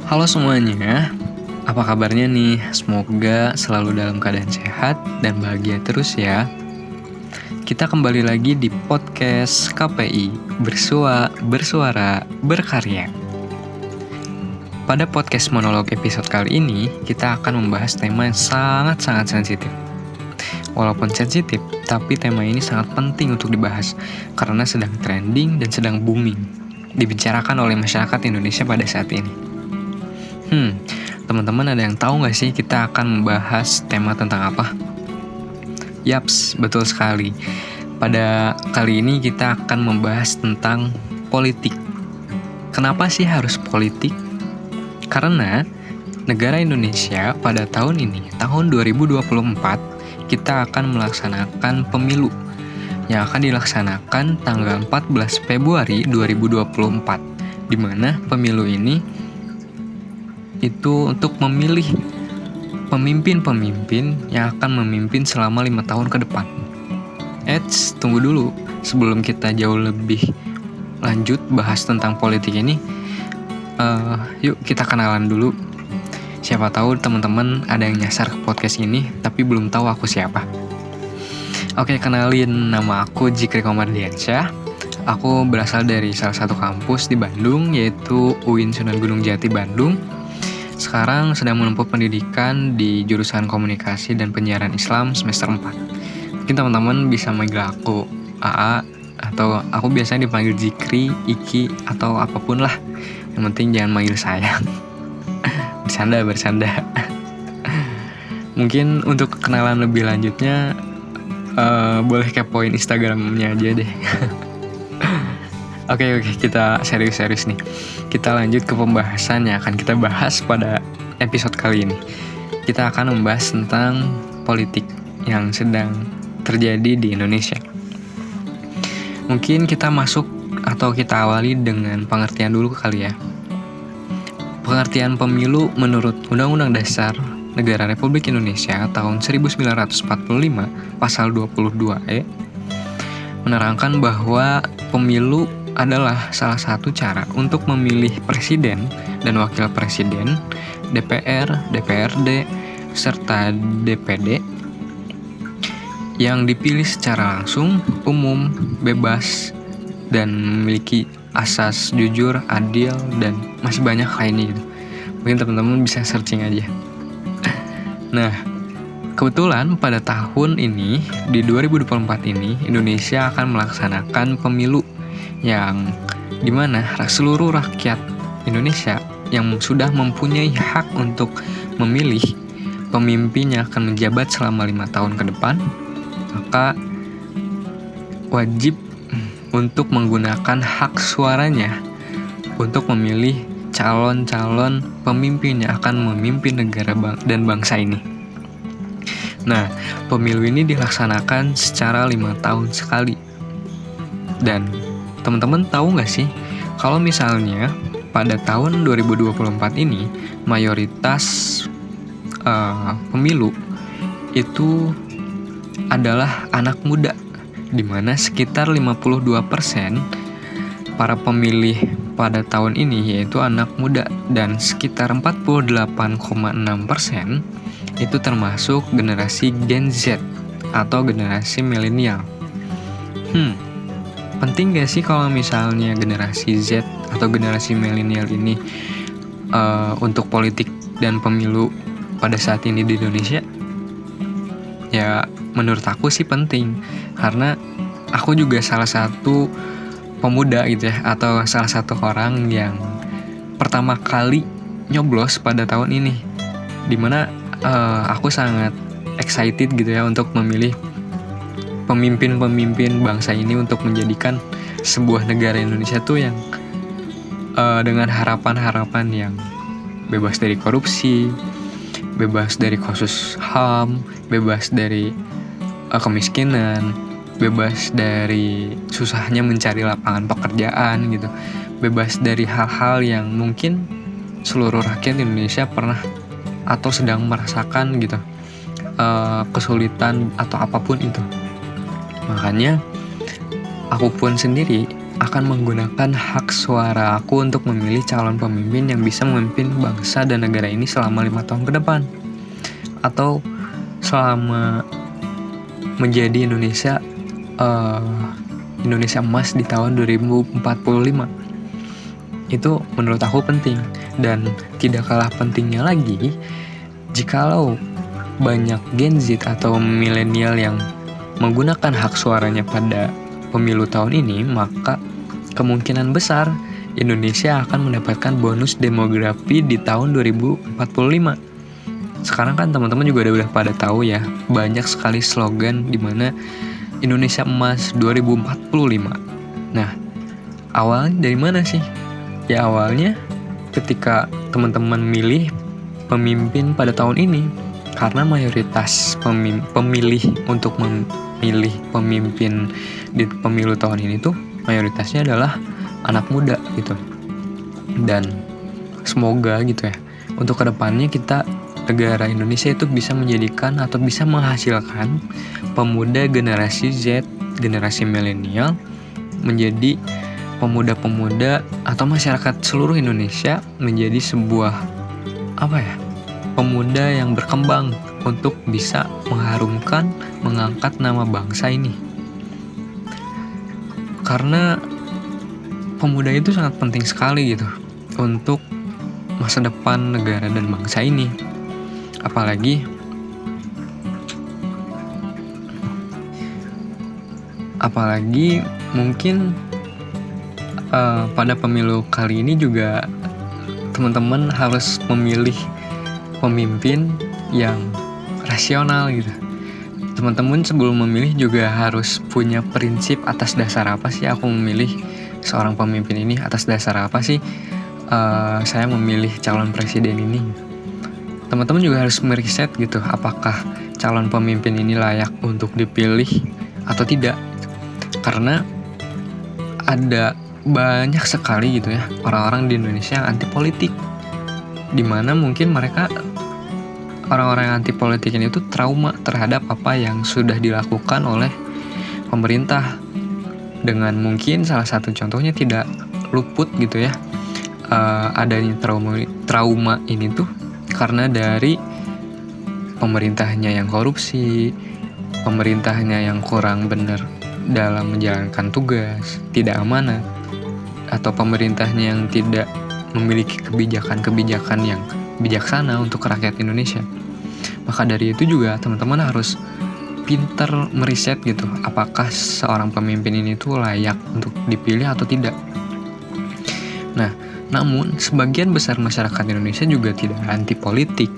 Halo semuanya, apa kabarnya nih? Semoga selalu dalam keadaan sehat dan bahagia terus ya. Kita kembali lagi di podcast KPI, bersuara, berkarya. Pada podcast monolog episode kali ini, kita akan membahas tema yang sangat-sangat sensitif. Walaupun sensitif, tapi tema ini sangat penting untuk dibahas karena sedang trending dan sedang booming, dibicarakan oleh masyarakat Indonesia pada saat ini. Teman-teman ada yang tahu nggak sih kita akan membahas tema tentang apa? Yaps, betul sekali. Pada kali ini kita akan membahas tentang politik. Kenapa sih harus politik? Karena negara Indonesia pada tahun ini, tahun 2024, kita akan melaksanakan pemilu yang akan dilaksanakan tanggal 14 Februari 2024, di mana pemilu ini itu untuk memilih pemimpin-pemimpin yang akan memimpin selama 5 tahun ke depan. Tunggu dulu. Sebelum kita jauh lebih lanjut bahas tentang politik ini, yuk kita kenalan dulu. Siapa tahu teman-teman ada yang nyasar ke podcast ini, tapi belum tahu aku siapa. Oke, kenalin, nama aku Jikri Komardiansyah. Aku berasal dari salah satu kampus di Bandung, yaitu UIN Sunan Gunung Jati, Bandung. Sekarang sedang menempuh pendidikan di jurusan Komunikasi dan Penyiaran Islam semester 4. Mungkin teman-teman bisa manggil aku AA, atau aku biasanya dipanggil Jikri, Iki, atau apapun lah. Yang penting jangan manggil saya. Bercanda. Mungkin untuk kenalan lebih lanjutnya, boleh kepoin Instagramnya aja deh. Oke, kita serius-serius nih. Kita lanjut ke pembahasan yang akan kita bahas pada episode kali ini. Kita akan membahas tentang politik yang sedang terjadi di Indonesia. Mungkin kita masuk atau kita awali dengan pengertian dulu kali ya. Pengertian pemilu menurut Undang-Undang Dasar Negara Republik Indonesia tahun 1945 pasal 22E menerangkan bahwa pemilu adalah salah satu cara untuk memilih presiden dan wakil presiden, DPR, DPRD, serta DPD yang dipilih secara langsung, umum, bebas, dan memiliki asas jujur, adil, dan masih banyak lainnya gitu. Mungkin teman-teman bisa searching aja. Nah, kebetulan pada tahun ini, di 2024 ini, Indonesia akan melaksanakan pemilu yang dimana seluruh rakyat Indonesia yang sudah mempunyai hak untuk memilih pemimpin yang akan menjabat selama 5 tahun ke depan, maka wajib untuk menggunakan hak suaranya untuk memilih calon-calon pemimpin yang akan memimpin negara dan bangsa ini. Nah, pemilu ini dilaksanakan secara 5 tahun sekali. Dan teman-teman tahu nggak sih, kalau misalnya pada tahun 2024 ini mayoritas pemilu itu adalah anak muda, di mana sekitar 52% para pemilih pada tahun ini yaitu anak muda, dan sekitar 48,6% itu termasuk generasi Gen Z atau generasi milenial. Penting gak sih kalau misalnya generasi Z atau generasi milenial ini untuk politik dan pemilu pada saat ini di Indonesia? Ya, menurut aku sih penting, karena aku juga salah satu pemuda gitu ya, atau salah satu orang yang pertama kali nyoblos pada tahun ini, dimana aku sangat excited gitu ya untuk memilih pemimpin-pemimpin bangsa ini untuk menjadikan sebuah negara Indonesia tuh yang dengan harapan-harapan yang bebas dari korupsi, bebas dari kasus HAM, bebas dari kemiskinan, bebas dari susahnya mencari lapangan pekerjaan gitu, bebas dari hal-hal yang mungkin seluruh rakyat Indonesia pernah atau sedang merasakan gitu, kesulitan atau apapun itu. Makanya aku pun sendiri akan menggunakan hak suara aku untuk memilih calon pemimpin yang bisa memimpin bangsa dan negara ini selama 5 tahun ke depan. Atau selama menjadi Indonesia emas di tahun 2045. Itu menurut aku penting. Dan tidak kalah pentingnya lagi, jikalau banyak Gen Z atau milenial yang menggunakan hak suaranya pada pemilu tahun ini, maka kemungkinan besar Indonesia akan mendapatkan bonus demografi di tahun 2045. Sekarang kan teman-teman juga udah pada tahu ya, banyak sekali slogan di mana Indonesia Emas 2045. Nah, awalnya dari mana sih? Ya awalnya ketika teman-teman milih pemimpin pada tahun ini, karena mayoritas pemilih untuk memilih pemimpin di pemilu tahun ini tuh mayoritasnya adalah anak muda gitu. Dan semoga gitu ya, untuk kedepannya kita, negara Indonesia itu bisa menjadikan atau bisa menghasilkan pemuda generasi Z, generasi milenial menjadi pemuda-pemuda atau masyarakat seluruh Indonesia menjadi sebuah pemuda yang berkembang untuk bisa mengharumkan, mengangkat nama bangsa ini. Karena pemuda itu sangat penting sekali gitu untuk masa depan negara dan bangsa ini. Apalagi mungkin pada pemilu kali ini juga teman-teman harus memilih pemimpin yang rasional gitu. Teman-teman sebelum memilih juga harus punya prinsip atas dasar apa sih aku memilih seorang pemimpin ini, atas dasar apa sih saya memilih calon presiden ini. Teman-teman juga harus meriset gitu, apakah calon pemimpin ini layak untuk dipilih atau tidak. Karena ada banyak sekali gitu ya orang-orang di Indonesia yang anti politik, dimana mungkin mereka, orang-orang yang anti politik ini tuh trauma terhadap apa yang sudah dilakukan oleh pemerintah. Dengan mungkin salah satu contohnya tidak luput gitu ya adanya trauma ini tuh karena dari pemerintahnya yang korupsi, pemerintahnya yang kurang benar dalam menjalankan tugas, tidak amanah, atau pemerintahnya yang tidak memiliki kebijakan-kebijakan yang bijaksana untuk rakyat Indonesia. Maka dari itu juga teman-teman harus pintar meriset gitu, apakah seorang pemimpin ini tuh layak untuk dipilih atau tidak. Nah, namun sebagian besar masyarakat Indonesia juga tidak anti politik.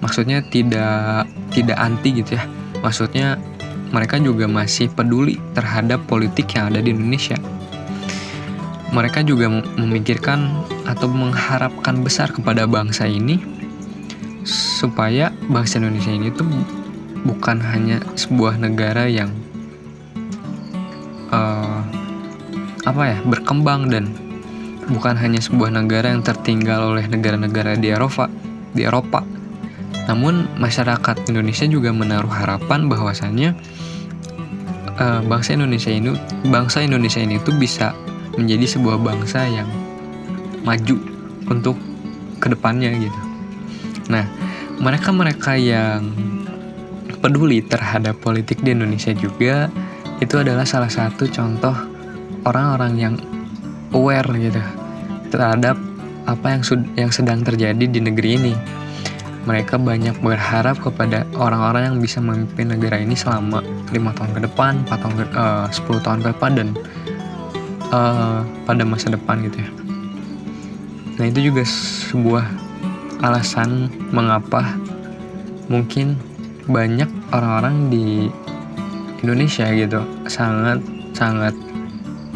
Maksudnya tidak anti gitu ya. Maksudnya mereka juga masih peduli terhadap politik yang ada di Indonesia. Mereka juga memikirkan atau mengharapkan besar kepada bangsa ini, supaya bangsa Indonesia ini tuh bukan hanya sebuah negara yang berkembang, dan bukan hanya sebuah negara yang tertinggal oleh negara-negara di Eropa. Namun masyarakat Indonesia juga menaruh harapan bahwasannya bangsa Indonesia ini tuh bisa menjadi sebuah bangsa yang maju untuk kedepannya gitu. Nah, mereka yang peduli terhadap politik di Indonesia juga itu adalah salah satu contoh orang-orang yang aware gitu terhadap apa yang sedang terjadi di negeri ini. Mereka banyak berharap kepada orang-orang yang bisa memimpin negara ini selama 5 tahun ke depan, 10 tahun ke depan, dan pada masa depan gitu ya. Nah, itu juga sebuah alasan mengapa mungkin banyak orang-orang di Indonesia gitu sangat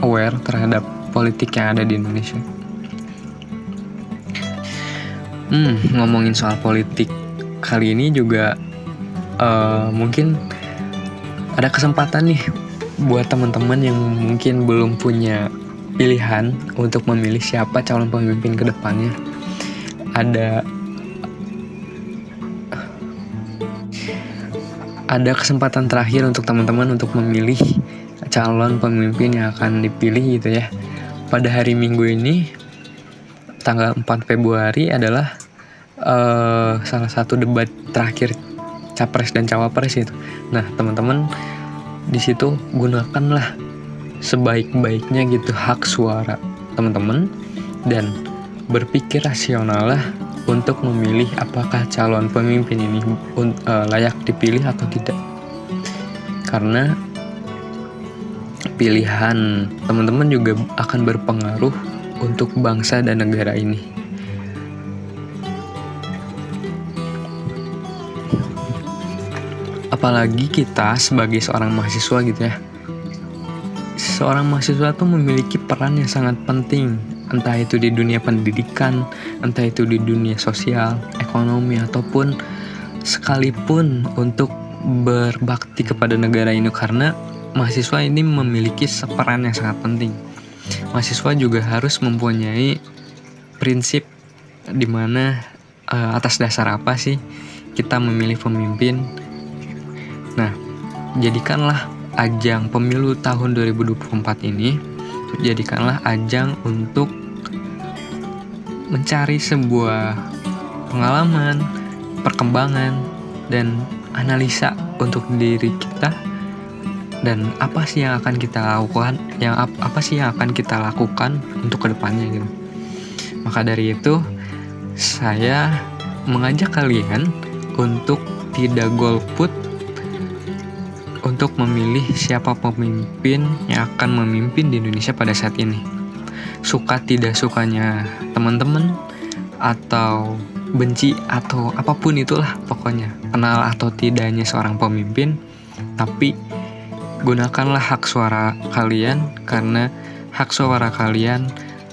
aware terhadap politik yang ada di Indonesia. Ngomongin soal politik kali ini juga mungkin ada kesempatan nih buat teman-teman yang mungkin belum punya pilihan untuk memilih siapa calon pemimpin ke depannya. Ada kesempatan terakhir untuk teman-teman untuk memilih calon pemimpin yang akan dipilih gitu ya. Pada hari Minggu ini tanggal 4 Februari adalah salah satu debat terakhir capres dan cawapres itu. Nah, teman-teman di situ gunakanlah sebaik-baiknya gitu hak suara teman-teman dan berpikir rasional lah untuk memilih apakah calon pemimpin ini layak dipilih atau tidak. Karena pilihan teman-teman juga akan berpengaruh untuk bangsa dan negara ini. Apalagi kita sebagai seorang mahasiswa gitu ya. Seorang mahasiswa tuh memiliki peran yang sangat penting, entah itu di dunia pendidikan, entah itu di dunia sosial, ekonomi, ataupun sekalipun untuk berbakti kepada negara ini, karena mahasiswa ini memiliki peran yang sangat penting. Mahasiswa juga harus mempunyai prinsip di mana atas dasar apa sih kita memilih pemimpin. Nah, jadikanlah ajang pemilu tahun 2024 ini, jadikanlah ajang untuk mencari sebuah pengalaman, perkembangan, dan analisa untuk diri kita, dan apa sih yang akan kita lakukan, apa sih yang akan kita lakukan untuk kedepannya gitu. Maka dari itu, saya mengajak kalian untuk tidak golput untuk memilih siapa pemimpin yang akan memimpin di Indonesia pada saat ini. Suka tidak sukanya teman-teman, atau benci atau apapun itulah pokoknya, kenal atau tidaknya seorang pemimpin, tapi gunakanlah hak suara kalian, karena hak suara kalian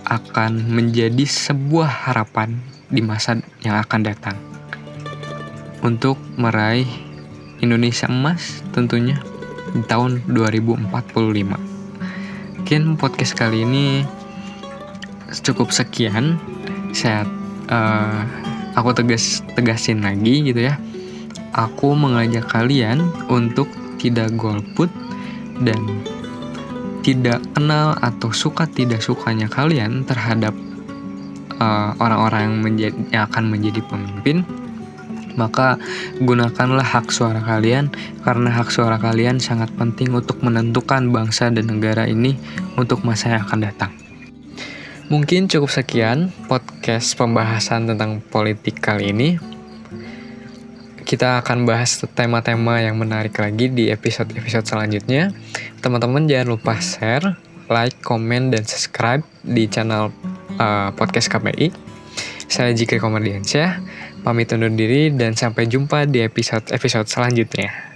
akan menjadi sebuah harapan di masa yang akan datang untuk meraih Indonesia emas tentunya di tahun 2045. Mungkin podcast kali ini cukup sekian. Aku tegasin lagi gitu ya. Aku mengajak kalian untuk tidak golput dan tidak kenal atau suka tidak sukanya kalian terhadap orang-orang yang akan menjadi pemimpin. Maka gunakanlah hak suara kalian, karena hak suara kalian sangat penting untuk menentukan bangsa dan negara ini untuk masa yang akan datang. Mungkin cukup sekian podcast pembahasan tentang politik kali ini. Kita akan bahas tema-tema yang menarik lagi di episode-episode selanjutnya. Teman-teman jangan lupa share, like, komen, dan subscribe di channel podcast KPI. Saya Jikri Komardiansyah, pamit undur diri dan sampai jumpa di episode selanjutnya.